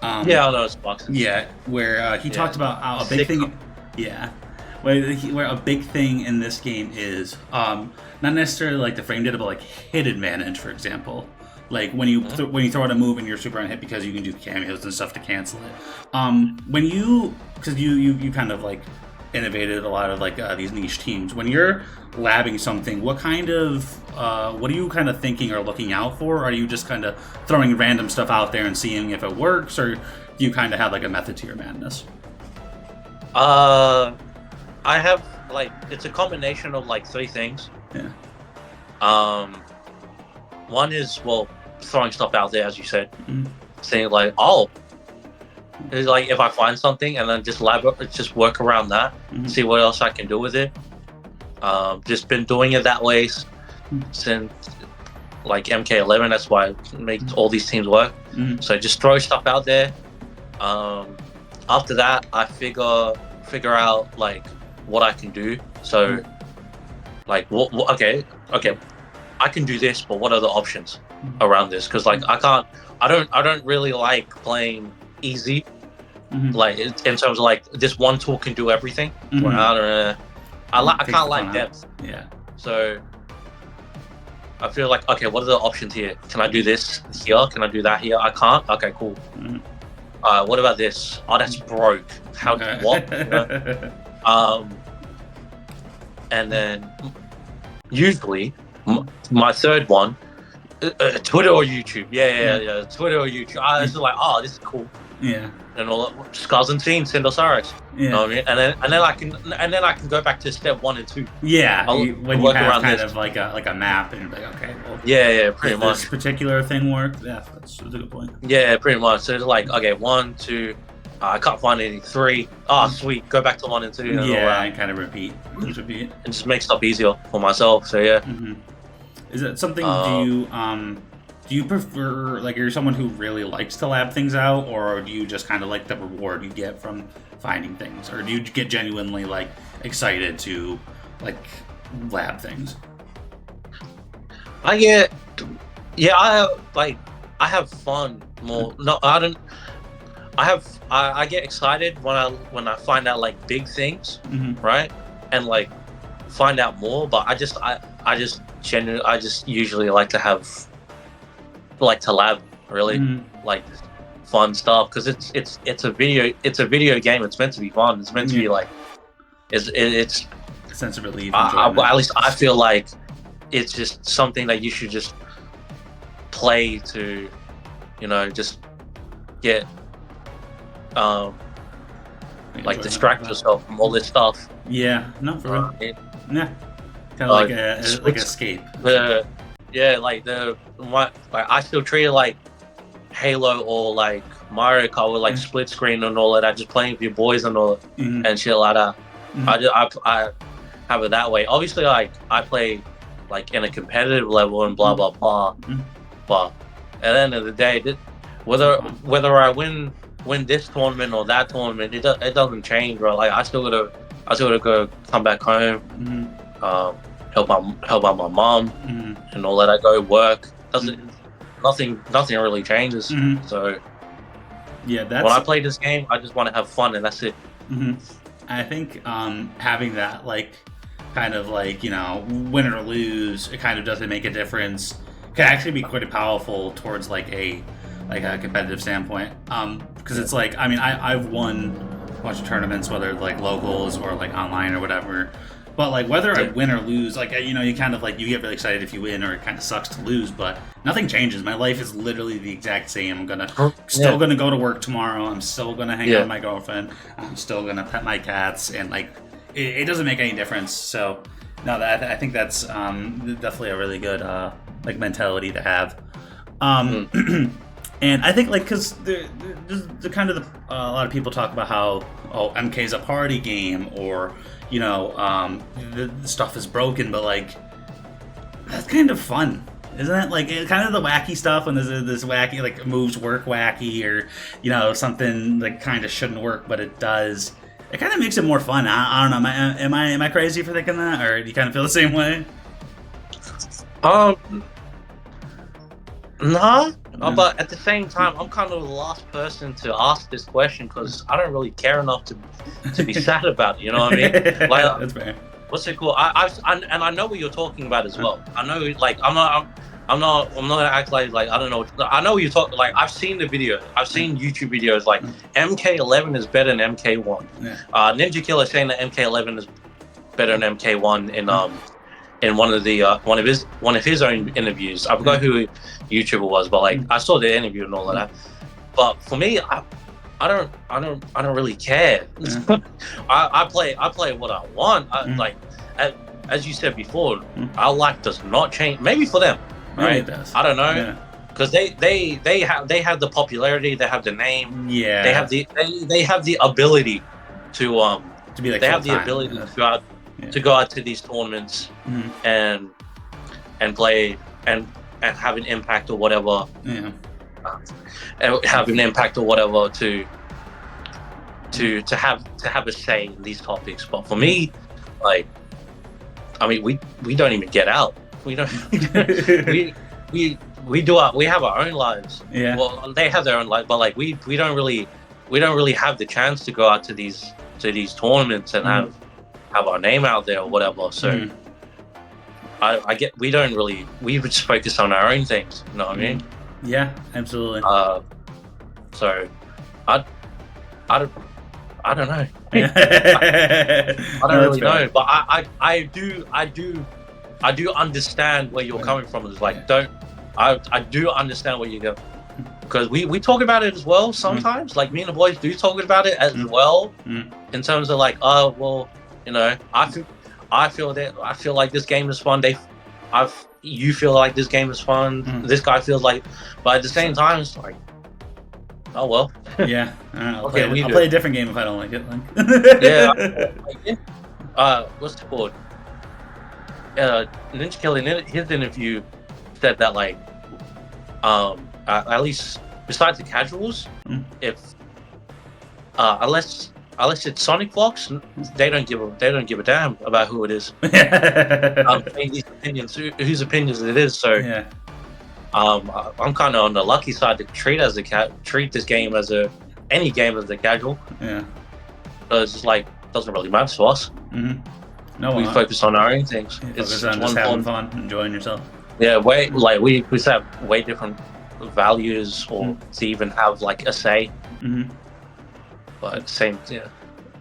Yeah, I know Sparks. Yeah, where he talked about how a big thing. Yeah, where a big thing in this game is not necessarily like the frame data, but like hit advantage, for example. Like when you throw out a move and you're super on hit because you can do cameos and stuff to cancel it. Because you kind of like innovated a lot of like these niche teams. When you're labbing something, what are you kind of thinking or looking out for? Or are you just kind of throwing random stuff out there and seeing if it works, or do you kind of have like a method to your madness? I have like it's a combination of like 3 things. Yeah. One is throwing stuff out there, as you said, saying like, oh. It's like if I find something and then just work around that, see what else I can do with it. Just been doing it that way since like MK11. That's why I make all these teams work. So just throw stuff out there. After that, I figure out like what I can do. So like what okay, I can do this, but what are the options around this? Because like I don't really like playing easy, like in terms of like this one tool can do everything. I don't know. I can't like depth. Yeah. So I feel like, okay, what are the options here? Can I do this here? Can I do that here? I can't. Okay, cool. What about this? Oh, that's broke. How? What? You know? And then usually my third one. Twitter or YouTube, yeah. Twitter or YouTube. I was just like, oh, this is cool. Yeah. And all that. Scars and Teens, send us RX. Yeah. You know what I mean? And then I can go back to step 1 and 2. Yeah. When you work have around kind this. of like a map, and you're like, okay, well, yeah, pretty much. This particular thing work. Yeah, that's a good point. Yeah, pretty much. So it's like, okay, 1, 2. I can't find any 3. Oh, sweet. Go back to 1 and 2. And yeah, and kind of repeat. And just make stuff easier for myself. So yeah. Is it something? Do you prefer, like, are you someone who really likes to lab things out, or do you just kind of like the reward you get from finding things, or do you get genuinely like excited to like lab things? I have fun more. No, I don't. I get excited when I find out like big things, right? and like find out more. But I just usually like to lab really like fun stuff, because it's a video game. It's meant to be fun. It's meant to be like it's a sense of relief. At least I feel like it's just something that you should just play to, just get like distract yourself from all this stuff. Yeah, no, for real. Yeah, kind of like escape. I still treat it like Halo or like Mario Kart with like split screen and all of that, just playing with your boys and all and shit like that. I have it that way. Obviously, like I play like in a competitive level and blah blah blah. But at the end of the day, whether I win this tournament or that tournament, it doesn't change, bro. Like I still gotta go come back home, help out my mom and all that. I go work. Nothing really changes. So yeah, when I play this game, I just want to have fun, and that's it. I think having that like kind of like win or lose, it kind of doesn't make a difference. Can actually be quite powerful towards like a competitive standpoint. Because it's like, I mean, I've won a bunch of tournaments, whether like locals or like online or whatever. But like whether I win or lose, like you kind of like you get really excited if you win, or it kind of sucks to lose. But nothing changes. My life is literally the exact same. I'm still gonna go to work tomorrow. I'm still gonna hang out with my girlfriend. I'm still gonna pet my cats, and like it doesn't make any difference. So no, I think that's definitely a really good like mentality to have. And I think like because the kind of a lot of people talk about how MK's a party game, or the stuff is broken, but like that's kind of fun, isn't it? Like it's kind of the wacky stuff when there's this wacky like moves work wacky, or something like kind of shouldn't work but it does. It kind of makes it more fun. I don't know. Am I crazy for thinking that, or do you kind of feel the same way? No, but at the same time, I'm kind of the last person to ask this question, because I don't really care enough to be sad about it. You know what I mean? Like, that's fair. What's it called? I know what you're talking about as well. I know, like I'm not gonna act like I don't know. I know what you're talking. Like I've seen the video. I've seen YouTube videos. Like MK11 is better than MK1. Ninja Killer saying that MK11 is better than MK1 in one of his own interviews. I forgot who YouTuber was, but like I saw the interview and all of that. But for me, I don't really care. I play what I want. Like as you said before, our life does not change. Maybe for them, right? It does. I don't know, because they have the popularity, they have the name, they have the ability to be like they have the ability to go out to these tournaments and play and have an impact or whatever. And have an impact or whatever to have a say in these topics. But for me, like, I mean, we don't even get out. We don't. we have our own lives. Yeah. Well, they have their own lives, but like we don't really have the chance to go out to these tournaments and have our name out there or whatever. So I get we just focus on our own things. You know what I mean? Yeah, absolutely. So I don't know. I don't really know, but I do understand where you're coming from. It's like I do understand where you go, because we talk about it as well sometimes. Like me and the boys do talk about it as well, in terms of like, oh well, I feel like this game is fun. You feel like this game is fun. This guy feels like, but at the same time, it's like, oh well. Yeah. I'll play a different game if I don't like it. Yeah. What's it called? Ninja Killer in his interview said that like, at least besides the casuals, if unless it's Sonic Fox, they don't give a damn about who it is. These opinions, whose opinions it is. So yeah. I'm kind of on the lucky side to treat this game as any game as a casual. Yeah. Because it's like doesn't really matter to us. we focus on our own things. Focus on just having fun, enjoying yourself. Yeah, we just have way different values, or to even have like a say. But same, yeah.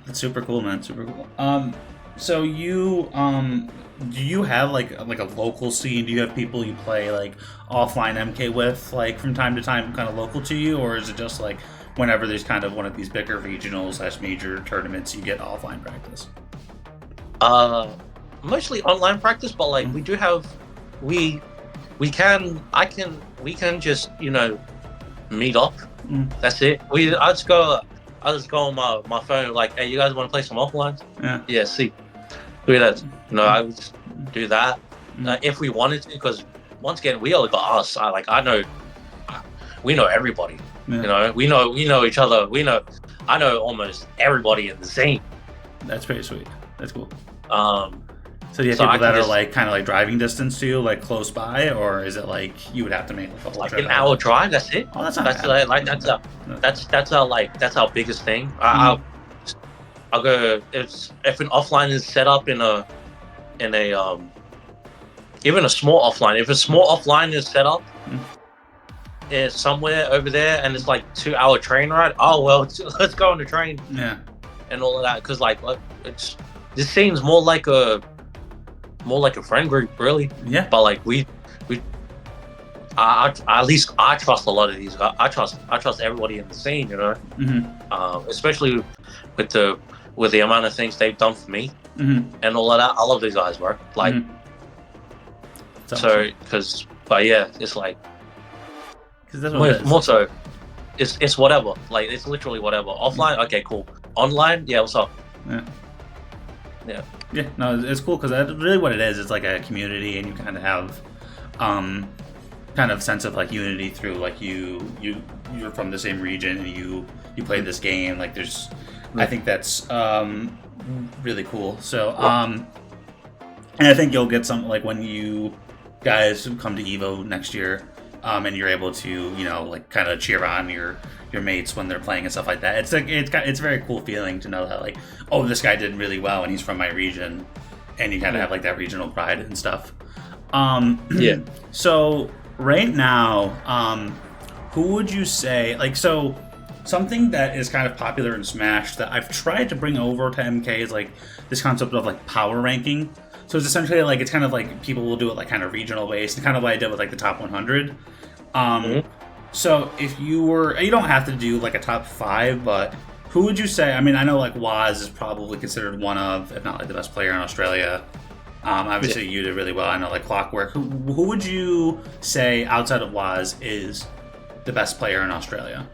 It's super cool, man. Super cool. So you do you have like a local scene? Do you have people you play like offline MK with, like from time to time, kind of local to you, or is it just like whenever there's kind of one of these bigger regional / major tournaments, you get offline practice? Mostly online practice, but like we do have we can just meet up. That's it. I just go on my phone like, hey, you guys want to play some offline? Yeah, see, do that. I would just do that if we wanted to, because once again, we only got us. We know everybody. We know each other. I know almost everybody in the scene. That's pretty sweet. That's cool. So do you have people that are like kind of like driving distance to you, like close by, or is it like you would have to make like a whole trip? An hour drive? That's it. Oh, that's not bad. That's our biggest thing. I'll go if an offline is set up in a even a small offline. If a small offline is set up somewhere over there and it's like 2-hour train ride, oh well, let's go on the train. Yeah. And all of that, because this seems more like a friend group, really. Yeah. But like at least I trust a lot of these guys. I trust everybody in the scene, especially with the amount of things they've done for me and all of that. I love these guys, bro. Like, but yeah, it's like, because that's what more so, it's whatever. Like, it's literally whatever. Offline, okay, cool. Online, yeah, what's up? Yeah, no, it's cool because that's really what it is. It's like a community, and you kind of have kind of sense of like unity through like you're from the same region and you played this game. Like I think that's really cool. So and I think you'll get some like when you guys come to Evo next year, and you're able to like kind of cheer on your mates when they're playing and stuff like that. It's like it's a very cool feeling to know that like, oh, this guy did really well and he's from my region, and you kind of have like that regional pride and stuff. So right now, who would you say like something that is kind of popular in Smash that I've tried to bring over to MK is like this concept of like power ranking. So it's essentially like it's kind of like people will do it like kind of regional based, and kind of what I did with like the top 100. So if you don't have to do like a top 5, but who would you say? I mean, I know like Waz is probably considered one of, if not like the best player in Australia. Obviously you did really well. I know like Clockwork. Who would you say outside of Waz is the best player in Australia?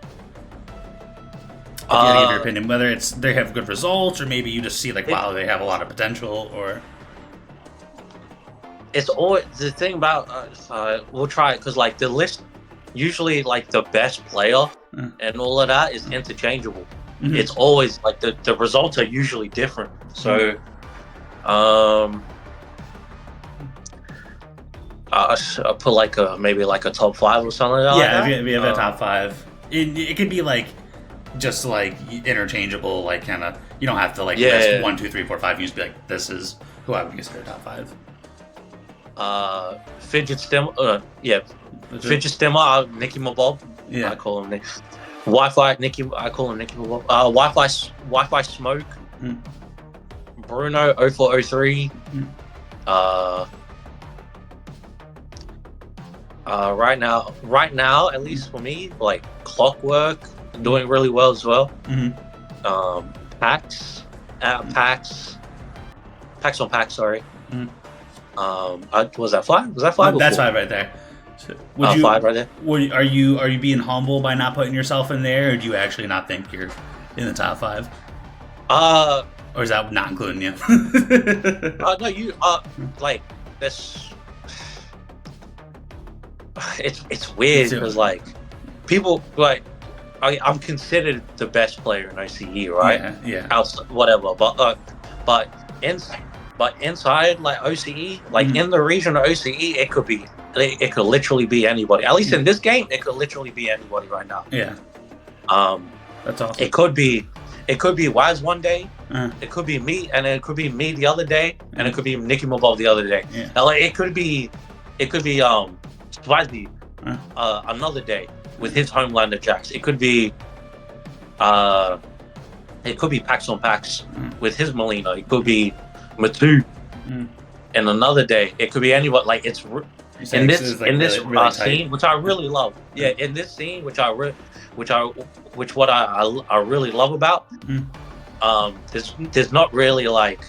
If you had to give your opinion, whether it's they have good results or maybe you just see like, wow, they have a lot of potential, or... It's always the thing about we'll try it because like the list usually like the best player and all of that is interchangeable. It's always like the results are usually different. So I'll put like maybe like a top 5 or something like that. Yeah, if you have a top 5, it could be like just like interchangeable, like kind of you don't have to like list 1, 2, 3, 4, 5. You just be like, this is who I would consider top 5. Fidget Stimmer, Fidget Stimmer, Nicky Mabob. I call him Nick. Wi-Fi Nicky, I call him Nicky Mabob. Wi-Fi Smoke. Bruno 0403. Right now, at least for me, like Clockwork doing really well as well. Pax on Pax, sorry. Was that 5? Was that 5? That's 5 right there. So 5 right there. Are you being humble by not putting yourself in there, or do you actually not think you're in the top 5? Or is that not including you? No, you like this. It's weird because like people like I'm considered the best player in ICE, right? Yeah. Outside, whatever, but inside like OCE, like in the region of OCE, it could literally be anybody. At least in this game, it could literally be anybody right now. Yeah. That's awesome. It could be it could be Waz one day, Uh, it could be me, and it could be me the other day, and it could be Nicky Mobile the other day. Yeah. And, like, it could be Swazi another day with his Homelander Jax. It could be Pax on Pax with his Molina. It could be Matu. And another day, it could be anyone. Like, it's in this really scene, which I really love. Yeah, in this scene, which I really love about. There's not really like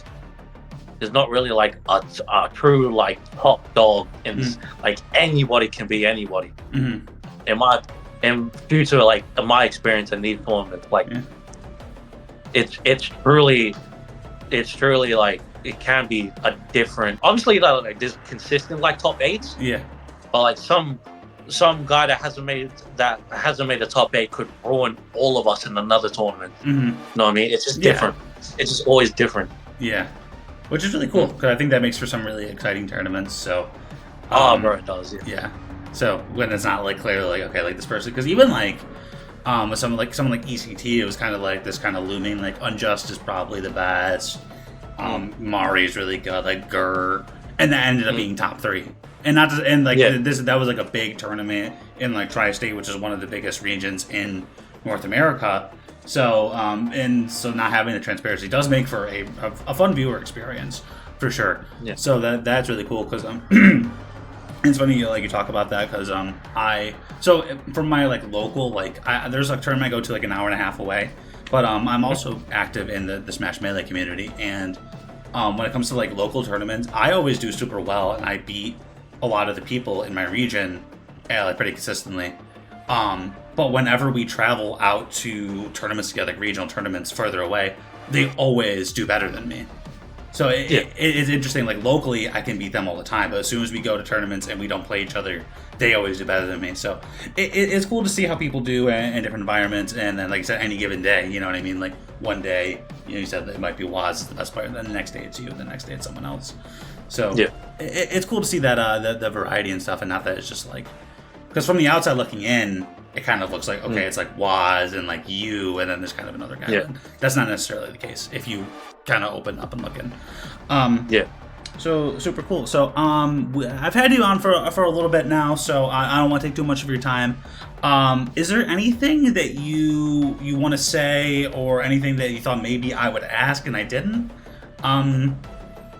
a true like top dog in this. Like, anybody can be anybody. And due to like my experience in these tournaments, like it's truly like it can be a different. Obviously, like there's consistent like top 8s. Yeah. But like some guy that hasn't made a top 8 could ruin all of us in another tournament. You know what I mean? It's just different. It's just always different. Yeah. Which is really cool, because I think that makes for some really exciting tournaments. So, bro, it does. Yeah. So when it's not like clearly like, okay, like this person, because even like with someone like ECT, it was kind of like this kind of looming like Unjust is probably the best. Mari's really good, like Gurr, and that ended up being top 3. And not to, and like that was like a big tournament in like Tri-State, which is one of the biggest regions in North America. So and so not having the transparency does make for a fun viewer experience for sure. Yeah. So that's really cool, because it's funny like you talk about that, because from my like local like there's a tournament I go to like an hour and a half away, but I'm also active in the Smash Melee community, and when it comes to like local tournaments, I always do super well, and I beat a lot of the people in my region like pretty consistently. But whenever we travel out to tournaments together, like regional tournaments further away, they always do better than me. So it's interesting. Like locally, I can beat them all the time, but as soon as we go to tournaments and we don't play each other, they always do better than me. So it's cool to see how people do in different environments. And then, like I said, any given day, you know what I mean? Like one day, you said that it might be Waz is the best player, then the next day it's you, the next day it's someone else. So it's cool to see that the variety and stuff, and not that it's just like, because from the outside looking in, it kind of looks like, okay, it's like Waz and like you, and then there's kind of another guy. Yeah. That's not necessarily the case if you kind of open up and look in. So super cool. So I've had you on for a little bit now, so I don't want to take too much of your time. Is there anything that you want to say, or anything that you thought maybe I would ask and I didn't?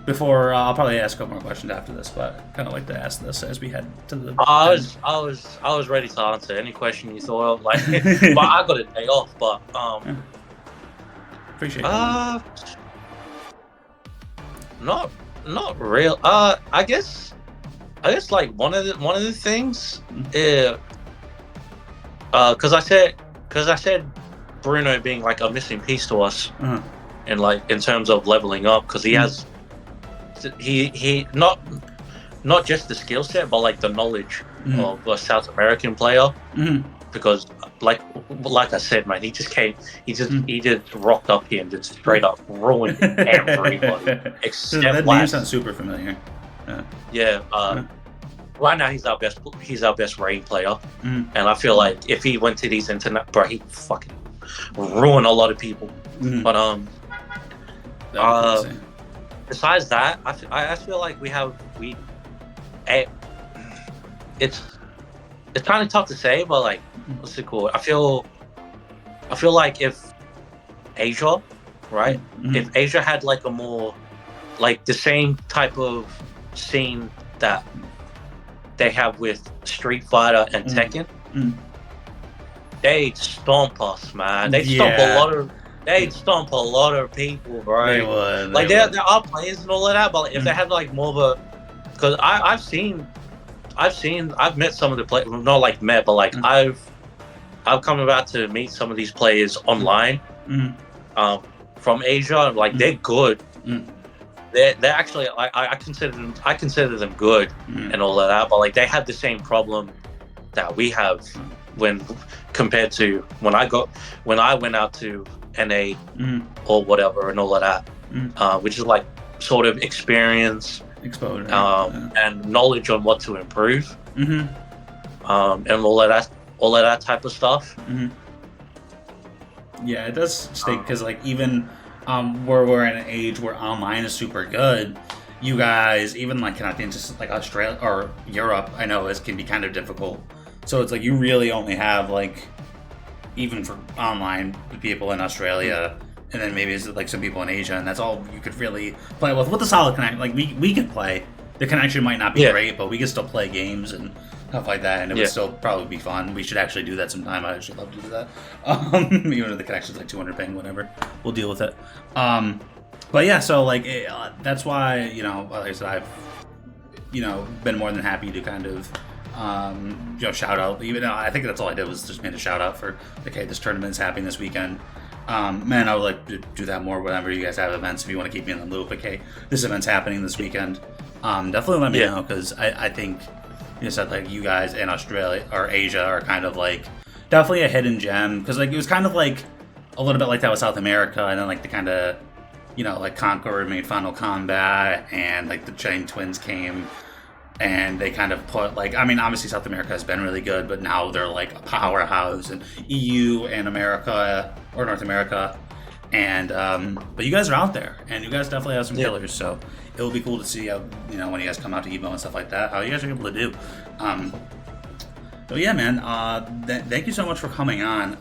Before I'll probably ask a couple more questions after this, but I kind of like to ask this as we head to the. I was ready to answer any question you thought of, like, but I got a day off. But appreciate it. Not real. I guess like one of the things, because I said Bruno being like a missing piece to us, and like in terms of leveling up, because he has. He not just the skill set, but like the knowledge of a South American player, because like I said, man, he just rocked up here and just straight up ruined everybody except that name sounds super familiar. Right now he's our best raid player, and I feel like if he went to these internet, bro, he'd fucking ruin a lot of people. But besides that, I feel like it's kind of tough to say, but like, what's it called? I feel like if Asia, right? If Asia had like a more, like the same type of scene that they have with Street Fighter and Tekken, they'd stomp us, man. They'd stomp a lot of people, bro. They would. Like there are players and all of that, but like, if they had like more of a, because I've met some of the players, not like met, but like I've come about to meet some of these players online, from Asia. Like they're good. They're actually I consider them good and all of that, but like they had the same problem that we have when compared to when I went out to NA or whatever and all of that, which is like sort of experience, exposure, and knowledge on what to improve, and all of that type of stuff. Yeah, it does stink because like even where we're in an age where online is super good, you guys even like connecting to like Australia or Europe, I know it can be kind of difficult. So it's like you really only have like even for online people in Australia, and then maybe it's like some people in Asia, and that's all you could really play with the solid connection. Like we could play. The connection might not be great, but we could still play games and stuff like that, and it would still probably be fun. We should actually do that sometime. I'd actually love to do that. Even if the connection's like 200 ping, whatever, we'll deal with it. But yeah, so like that's why like I said, I've been more than happy to kind of shout out. Even though I think that's all I did was just made a shout out for okay, this tournament's happening this weekend. Man, I would like to do that more whenever you guys have events. If you want to keep me in the loop, okay, this event's happening this weekend. Definitely let me know because I think you said like you guys in Australia or Asia are kind of like definitely a hidden gem because like it was kind of like a little bit like that with South America, and then like the kind of like Concord made Final Kombat, and like the Chain Twins came and they kind of put like obviously South America has been really good, but now they're like a powerhouse, and EU and America or North America, and but you guys are out there and you guys definitely have some killers, so it will be cool to see how when you guys come out to Evo and stuff like that, how you guys are able to do. So yeah, man, thank you so much for coming on.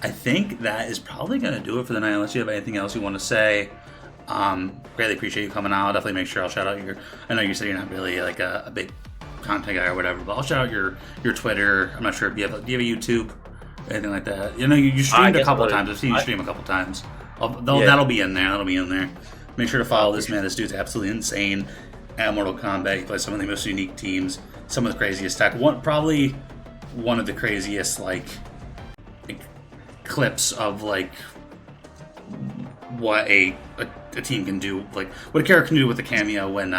I think that is probably going to do it for the night, unless you have anything else you want to say. Greatly appreciate you coming out. I'll definitely make sure I'll shout out I know you said you're not really like a big content guy or whatever, but I'll shout out your Twitter. I'm not sure if do you have a YouTube or anything like that. You streamed a couple times. I've seen you stream a couple times. That'll be in there. Make sure to follow this man. This dude's absolutely insane at Mortal Kombat. He plays some of the most unique teams, some of the craziest tech. Probably one of the craziest like clips of like what a team can do, like what a character can do with a cameo when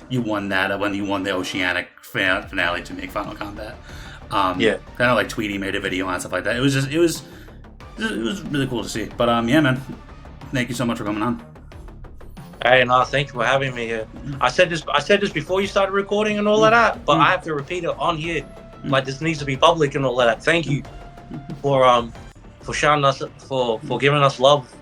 you won the Oceanic finale to make Final Kombat. Kind of like Tweety made a video on stuff like that. It was really cool to see. But yeah, man, thank you so much for coming on. Hey, no, thank you for having me here. I said this before you started recording and all of that, but I have to repeat it on here. Like this needs to be public and all of that. Thank you for showing us for giving us love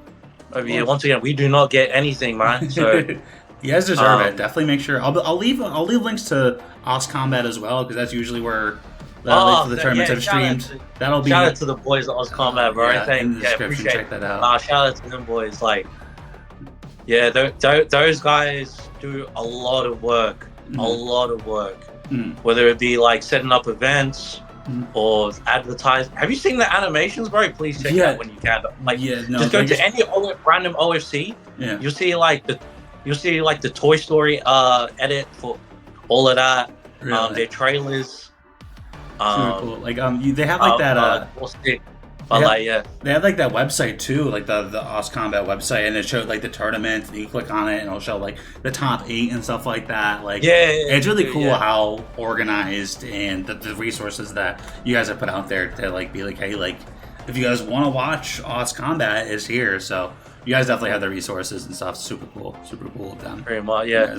over here. Once again, we do not get anything, man. So you guys deserve it. Definitely make sure I'll leave links to AusKombat as well, because that's usually where the tournaments have streamed. That'll be shout out to the boys at AusKombat, bro. Yeah, in the description, check that out. Shout out to them boys. Like, yeah, those guys do a lot of work. Whether it be like setting up events or advertising. Have you seen the animations, bro? Please check it out when you can. Like, just go to any random OFC. Yeah. You'll see like the Toy Story edit for all of that. Really? Their trailers. Cool. Like they have like that. They have like that website too, like the AusKombat website, and it showed like the tournament. And you click on it, and it'll show like the top 8 and stuff like that. Like, it's really cool how organized and the resources that you guys have put out there to like be like, hey, like if you guys want to watch AusKombat, is here. So you guys definitely have the resources and stuff. Super cool of them. Very much, yeah.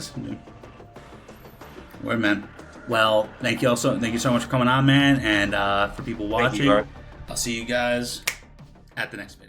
Word, man. Well, thank you so much for coming on, man, and for people watching. I'll see you guys at the next video.